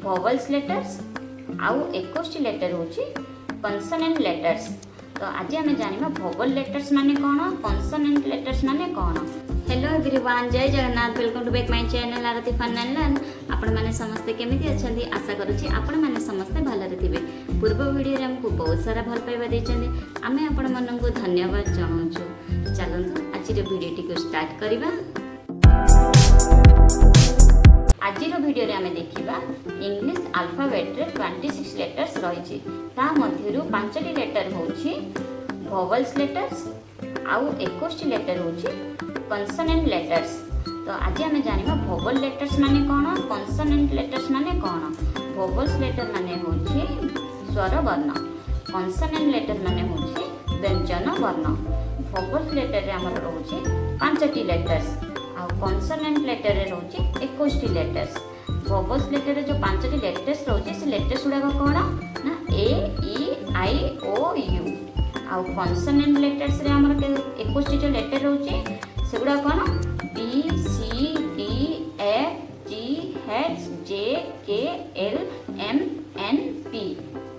vowels letters आउ 21 letter होची consonant letters। तो आज आम जाना vowel letters माने कौन, consonant letters माने कौन। Hello everyone, Jai Jagannath, welcome to back my channel Aarti fun and learn. आपण माने समस्ते केमिति अछंदी, आशा करूची आपण माने समस्ते भलरे थिबे। पूर्व वीडियो रे हमकु बहुत सारा भल पाइबा दैछन्ते, आमे आपण मननकु धन्यवाद जणाउछु। चलंतु आज रो वीडियो टिको स्टार्ट करिबा। आज वीडियो रे आमे देखिबा इंग्लिश अल्फाबेट रे 26 लेटर्स रहिछि। ता मध्यरु 5टी लेटर होछि vowels लेटर्स आउ 21 लेटर होछि consonant लेटर्स। तो आज आमे जानिबा vowel लेटर्स माने कोन, consonant लेटर्स माने कोन। vowels लेटर माने होछि स्वरवर्ण, consonant लेटर माने होछि व्यंजनवर्ण। vowels लेटर रे हमर रहउछि 5टी लेटर्स आ consonant लेटर रे रहउछि 21 लेटर्स। vowels लेटर रे जो 5टी लेटर्स रहउछि से लेटर्स गुडा कोन ना A E I O U. आ consonant लेटर्स रे हमर 21 जो लेटर रहउछि सेगुड़ा कौन B C D F G H J K L M N P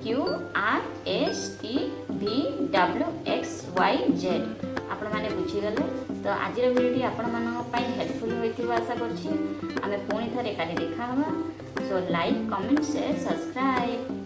Q R S T V W X Y Z. आपण माने बुझीगले। तो आज वीडियो आपण मानक पई हेल्पफुल होइथिबा आशा करछि। आमे पुणी थरे काली देखा हवा। So like comment share subscribe.